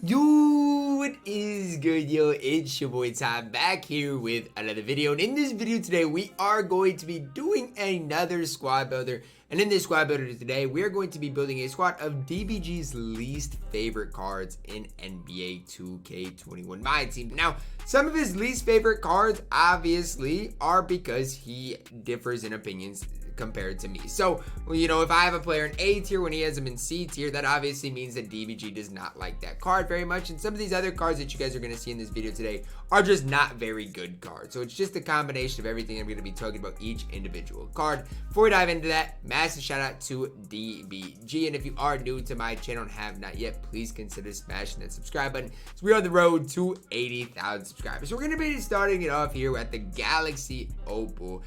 Yo, what is good, yo? It's your boy Ty back here with another video, and in this video today we are going to be doing another squad builder. And in this squad builder today, we are going to be building a squad of DBG's least favorite cards in NBA 2K21 MyTEAM. Now, some of his least favorite cards obviously are because he differs in opinions compared to me. So, you know, if I have a player in A tier when he has him in C tier, that obviously means that DBG does not like that card very much. And some of these other cards that you guys are going to see in this video today are just not very good cards. So it's just a combination of everything. I'm going to be talking about each individual card. Before we dive into that, massive shout out to DBG. And if you are new to my channel and have not yet, please consider smashing that subscribe button. So we're on the road to 80,000 subscribers. So we're going to be starting it off here at the Galaxy Opal,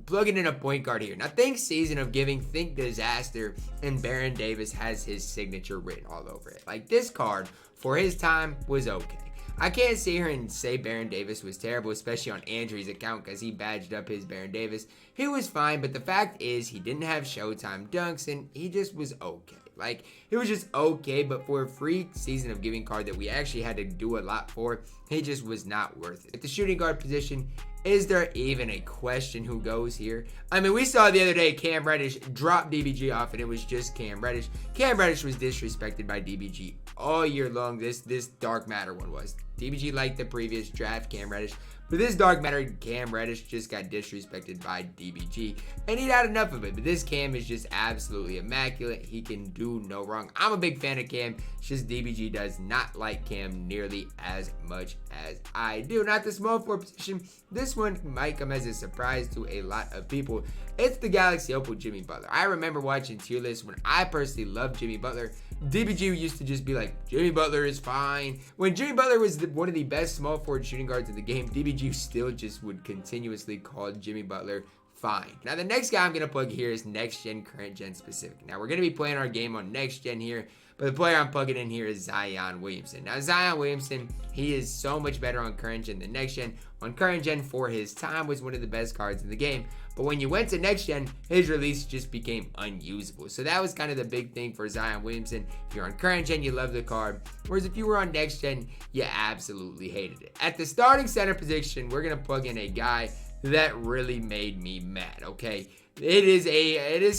plugging in a point guard here. Now, think season of giving, think disaster, and Baron Davis has his signature written all over it. Like, this card, for his time, was okay. I can't sit here and say Baron Davis was terrible, especially on Andrew's account because he badged up his Baron Davis. He was fine, but the fact is he didn't have Showtime dunks, and he just was okay. Like, it was just okay, but for a free season of giving card that we actually had to do a lot for, he just was not worth it. At the shooting guard position, is there even a question who goes here? I mean, we saw the other day Cam Reddish drop DBG off, and it was just Cam Reddish. Cam Reddish was disrespected by DBG all year long. This Dark Matter one was. DBG liked the previous draft, Cam Reddish. But this Dark Matter, Cam Reddish just got disrespected by DBG. And he'd had enough of it. But this Cam is just absolutely immaculate. He can do no wrong. I'm a big fan of Cam. It's just DBG does not like Cam nearly as much as I do. Not the small forward position. This one might come as a surprise to a lot of people. It's the Galaxy Opal Jimmy Butler. I remember watching tier lists when I personally loved Jimmy Butler. DBG used to just be like, Jimmy Butler is fine. When Jimmy Butler was one of the best small forward shooting guards in the game, DBG still just would continuously call Jimmy Butler fine. Now, the next guy I'm going to plug here is next gen, current gen specific. Now, we're going to be playing our game on next gen here, but the player I'm plugging in here is Zion Williamson. Now, Zion Williamson, he is so much better on current gen than next gen. On current gen, for his time, was one of the best cards in the game. But when you went to next gen, his release just became unusable. So that was kind of the big thing for Zion Williamson. If you're on current gen, you love the card. Whereas if you were on next gen, you absolutely hated it. At the starting center position, we're going to plug in a guy that really made me mad, okay? It is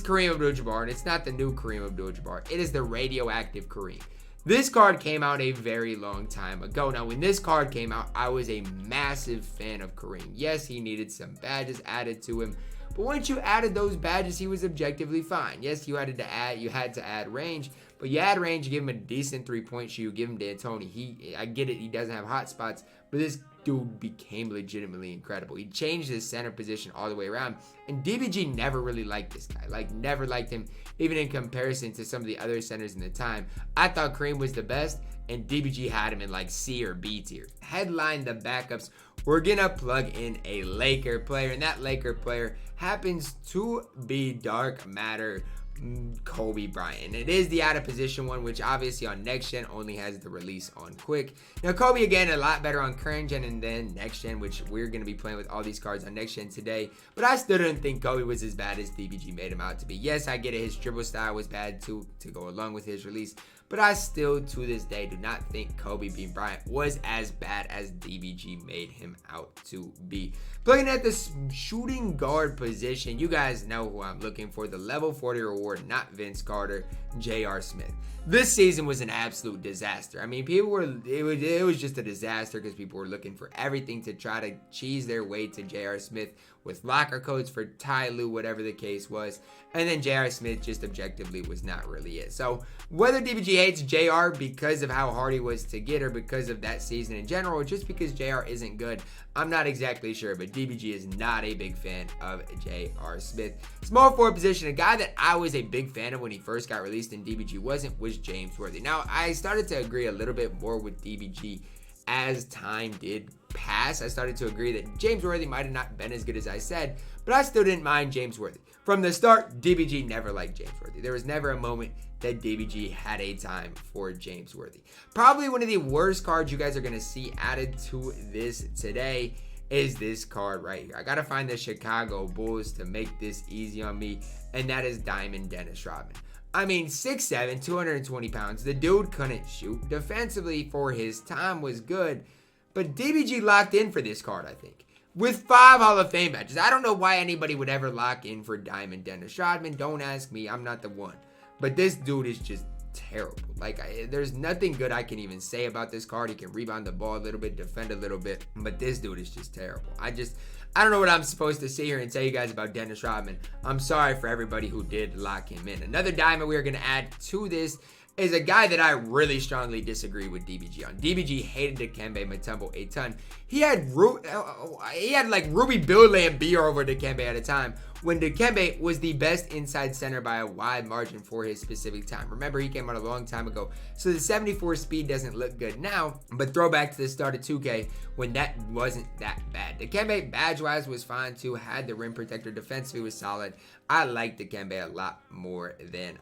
Kareem Abdul Jabbar, and it's not the new Kareem Abdul Jabbar. It is the radioactive Kareem. This card came out a very long time ago. Now, when this card came out, I was a massive fan of Kareem. Yes, he needed some badges added to him, but once you added those badges, he was objectively fine. Yes, you had to add range, but you add range, you give him a decent three-point shoot, you give him D'Antoni. I get it, he doesn't have hot spots, but this dude became legitimately incredible. He changed his center position all the way around, and DBG never really liked this guy. Like, never liked him, even in comparison to some of the other centers in the time. I thought Kareem was the best, and DBG had him in like C or B tier. Headline the backups, we're gonna plug in a Laker player, and that Laker player happens to be Dark Matter Kobe Bryant. It is the out of position one, which obviously on next gen only has the release on quick. Now, Kobe, again, a lot better on current gen and then next gen, which we're going to be playing with all these cards on next gen today. But I still didn't think Kobe was as bad as DBG made him out to be. Yes, I get it, his dribble style was bad too, to go along with his release, but I still, to this day, do not think Kobe being Bryant was as bad as DBG made him out to be. Looking at the shooting guard position, you guys know who I'm looking for. The level 40 reward, not Vince Carter, J.R. Smith. This season was an absolute disaster. I mean, it was just a disaster because people were looking for everything to try to cheese their way to J.R. Smith with locker codes for Ty Lue, whatever the case was. And then J.R. Smith just objectively was not really it. So whether DBG hates JR because of how hard he was to get or because of that season in general, or just because JR isn't good, I'm not exactly sure, but DBG is not a big fan of J.R. Smith. Small forward position, a guy that I was a big fan of when he first got released and DBG wasn't, was James Worthy. Now, I started to agree a little bit more with DBG as time did pass. I started to agree that James Worthy might have not been as good as I said, but I still didn't mind James Worthy. From the start, DBG never liked James Worthy. There was never a moment that DBG had a time for James Worthy. Probably one of the worst cards you guys are going to see added to this today is this card right here. I got to find the Chicago Bulls to make this easy on me, and that is Diamond Dennis Rodman. I mean, 6'7", 220 pounds. The dude couldn't shoot. Defensively for his time was good. But DBG locked in for this card, I think. With 5 Hall of Fame badges. I don't know why anybody would ever lock in for Diamond Dennis Rodman. Don't ask me. I'm not the one. But this dude is just terrible. Like, there's nothing good I can even say about this card. He can rebound the ball a little bit, defend a little bit. But this dude is just terrible. I don't know what I'm supposed to sit here and tell you guys about Dennis Rodman. I'm sorry for everybody who did lock him in. Another diamond we are going to add to this is a guy that I really strongly disagree with DBG on. DBG hated Dikembe Mutombo a ton. He had like Ruby Bill Lambier over Dikembe at a time when Dikembe was the best inside center by a wide margin for his specific time. Remember, he came out a long time ago, so the 74 speed doesn't look good now, but throw back to the start of 2K when that wasn't that bad. Dikembe, badge-wise, was fine too, had the rim protector, defensively was solid. I like Dikembe a lot more than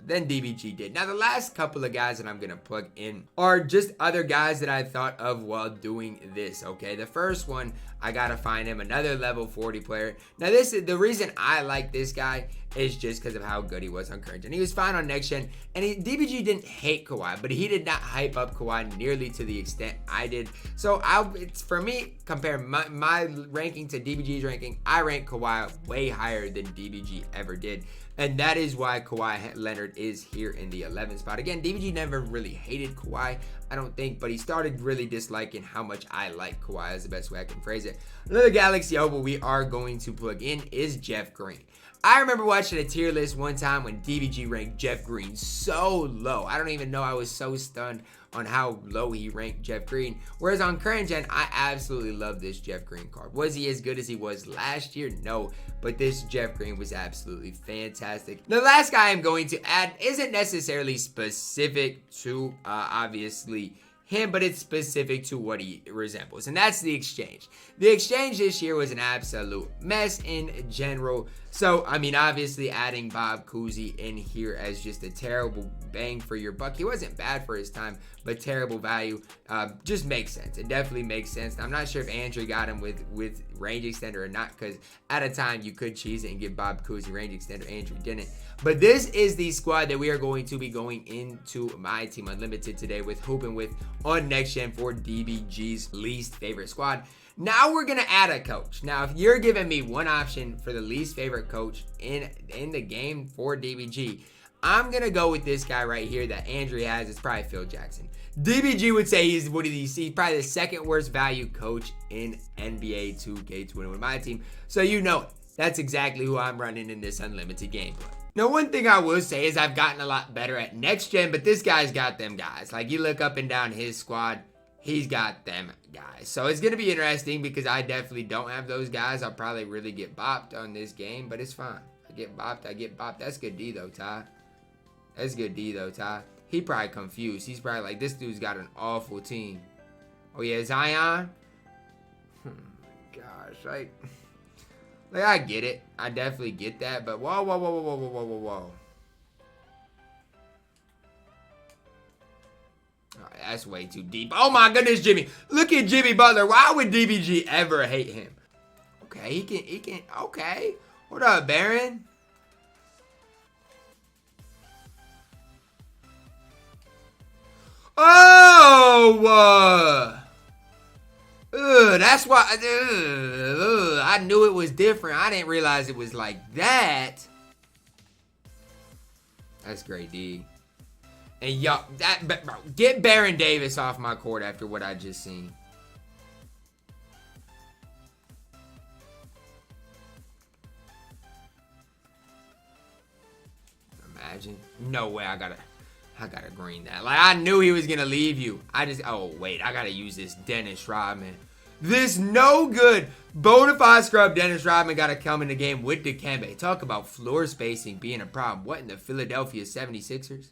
DBG did. Now, the last couple of guys that I'm going to plug in are just other guys that I thought of while doing this, okay? The first one, I got to find him, another level 40 player. Now, this is the reason I like this guy is just because of how good he was on current gen. He was fine on next gen, and DBG didn't hate Kawhi, but he did not hype up Kawhi nearly to the extent I did. So it's for me, compare my ranking to DBG's ranking, I rank Kawhi way higher than DBG ever did. And that is why Kawhi Leonard is here in the 11th spot. Again, DBG never really hated Kawhi, I don't think, but he started really disliking how much I like Kawhi, is the best way I can phrase it. Another Galaxy Opal we are going to plug in is Jeff Green. I remember watching a tier list one time when DBG ranked Jeff Green so low. I don't even know, I was so stunned on how low he ranked Jeff Green. Whereas on current gen, I absolutely love this Jeff Green card. Was he as good as he was last year? No, but this Jeff Green was absolutely fantastic. The last guy I'm going to add isn't necessarily specific to, obviously, him, but it's specific to what he resembles, and that's the exchange. The exchange this year was an absolute mess in general. So, I mean, obviously adding Bob Cousy in here as just a terrible bang for your buck. He wasn't bad for his time, but terrible value. Just makes sense. It definitely makes sense. I'm not sure if Andrew got him with range extender or not, because at a time you could cheese it and give Bob Cousy range extender. Andrew didn't. But this is the squad that we are going to be going into My Team Unlimited today with hooping with on next gen for DBG's least favorite squad. Now we're going to add a coach. Now, if you're giving me one option for the least favorite coach in the game for DBG, I'm going to go with this guy right here that Andrew has. It's probably Phil Jackson. DBG would say he's, what did he see? Probably the second worst value coach in NBA 2K21 My Team. So you know it. That's exactly who I'm running in this unlimited gameplay. Now, one thing I will say is I've gotten a lot better at next gen, but this guy's got them guys. Like, you look up and down his squad, he's got them guys. So it's going to be interesting because I definitely don't have those guys. I'll probably really get bopped on this game, but it's fine. I get bopped. That's good D though, Ty. That's good D though, Ty. He probably confused. He's probably like, this dude's got an awful team. Oh yeah, Zion? Oh my gosh, like I get it. I definitely get that, but whoa. That's way too deep. Oh my goodness, Jimmy. Look at Jimmy Butler. Why would DBG ever hate him? Okay, he can, okay. What up, Baron? Oh! That's why, I knew it was different. I didn't realize it was like that. That's great, D. And y'all, bro, get Baron Davis off my court after what I just seen. Imagine. No way I gotta green that. Like, I knew he was gonna leave you. Oh wait, I gotta use this Dennis Rodman. This no good bonafide scrub Dennis Rodman gotta come in the game with Dikembe. Talk about floor spacing being a problem. What in the Philadelphia 76ers?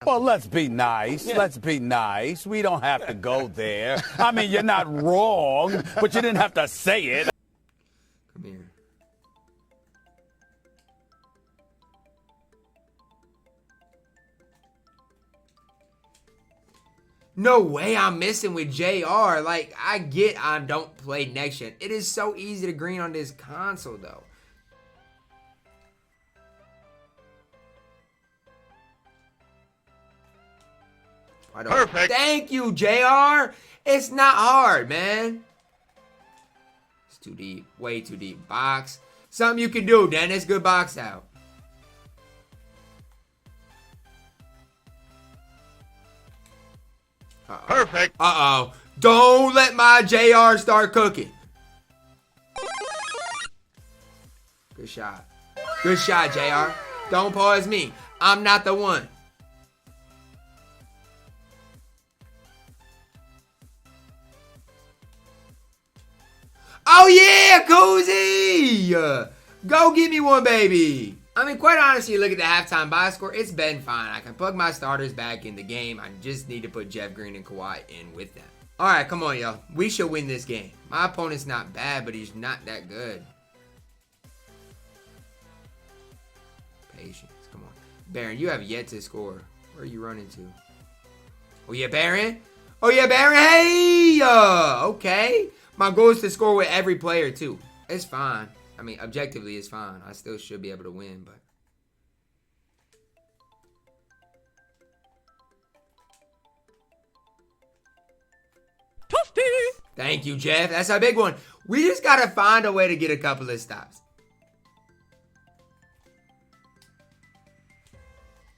Well, let's be nice. Yeah. Let's be nice. We don't have to go there. I mean, you're not wrong, but you didn't have to say it. Come here. No way I'm missing with JR. Like, I get I don't play next gen. It is so easy to green on this console, though. Perfect. Thank you, JR. It's not hard, man. It's too deep. Way too deep. Box. Something you can do, Dennis. Good box out. Perfect. Uh-oh. Don't let my JR start cooking. Good shot. Good shot, JR. Don't pause me. I'm not the one. Oh, yeah, Cousy! Go get me one, baby. I mean, quite honestly, look at the halftime box score. It's been fine. I can plug my starters back in the game. I just need to put Jeff Green and Kawhi in with them. All right, come on, y'all. We should win this game. My opponent's not bad, but he's not that good. Patience. Come on. Baron, you have yet to score. Where are you running to? Oh, yeah, Baron? Oh, yeah, Baron. Hey! Okay. My goal is to score with every player, too. It's fine. I mean, objectively, it's fine. I still should be able to win, but... Toasty! Thank you, Jeff. That's a big one. We just got to find a way to get a couple of stops.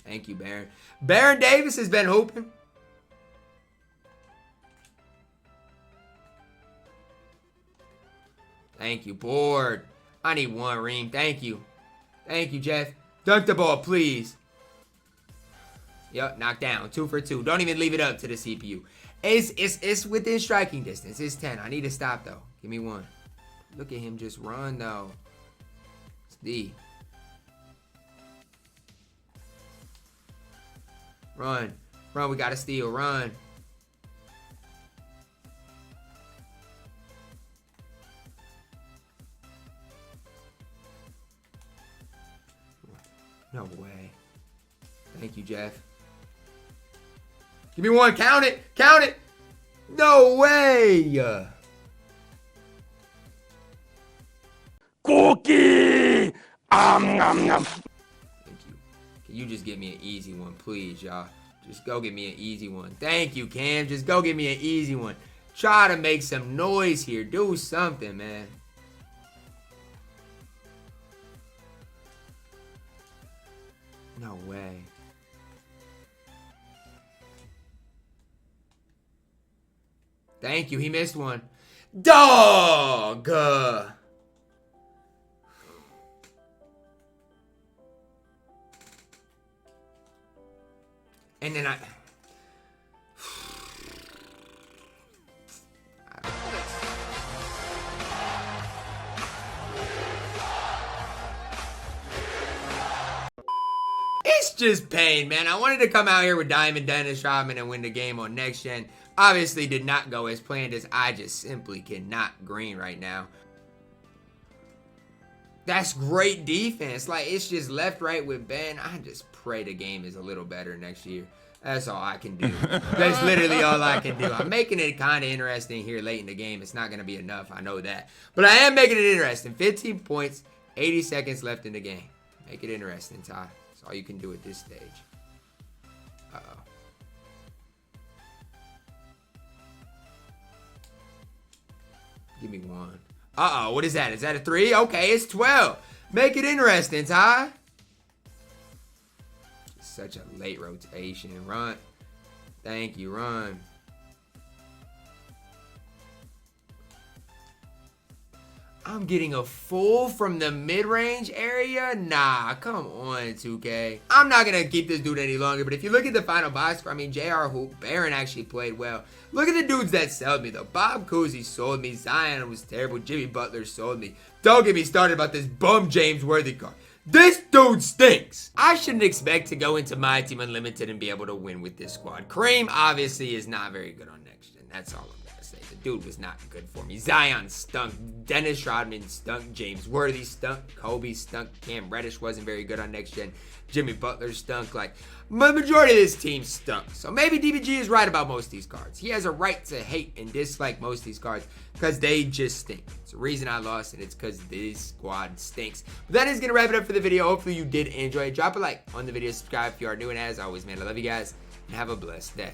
Thank you, Baron. Baron Davis has been hooping. Thank you, board. I need one, Reem. Thank you. Thank you, Jeff. Dunk the ball, please. Yep, knocked down. 2 for 2. Don't even leave it up to the CPU. It's within striking distance. It's 10. I need to stop, though. Give me one. Look at him just run, though. It's D. Run. Run. We got to steal. Run. No way. Thank you, Jeff. Give me one. Count it. Count it. No way. Cookie! Nom, nom. Thank you. Can you just give me an easy one, please, y'all? Just go give me an easy one. Thank you, Cam. Just go give me an easy one. Try to make some noise here. Do something, man. No way. Thank you. He missed one. Dog! And then it's just pain, man. I wanted to come out here with Diamond, Dennis, Rodman, and win the game on next gen. Obviously did not go as planned, as I just simply cannot green right now. That's great defense. Like, it's just left, right with Ben. I just pray the game is a little better next year. That's all I can do. That's literally all I can do. I'm making it kind of interesting here late in the game. It's not going to be enough. I know that. But I am making it interesting. 15 points, 80 seconds left in the game. Make it interesting, Ty. That's all you can do at this stage. Uh-oh. Give me one. Uh-oh, what is that? Is that a 3? Okay, it's 12. Make it interesting, Ty. Such a late rotation. Run. Thank you, run. I'm getting a full from the mid-range area? Nah, come on, 2K. I'm not going to keep this dude any longer, but if you look at the final box score, I mean, JR hoop, Baron actually played well. Look at the dudes that sold me, though. Bob Cousy sold me. Zion was terrible. Jimmy Butler sold me. Don't get me started about this bum James Worthy card. This dude stinks. I shouldn't expect to go into MyTEAM Unlimited and be able to win with this squad. Kareem obviously is not very good on next gen. That's all I'm gonna say. The dude was not good for me. Zion stunk. Dennis Rodman stunk. James Worthy stunk. Kobe stunk. Cam Reddish wasn't very good on next gen. Jimmy Butler stunk. Like, the majority of this team stunk. So maybe DBG is right about most of these cards. He has a right to hate and dislike most of these cards because they just stink. It's the reason I lost it. It's because this squad stinks. But that is going to wrap it up for the video. Hopefully you did enjoy it. Drop a like on the video. Subscribe if you are new. And as always, man, I love you guys. And have a blessed day.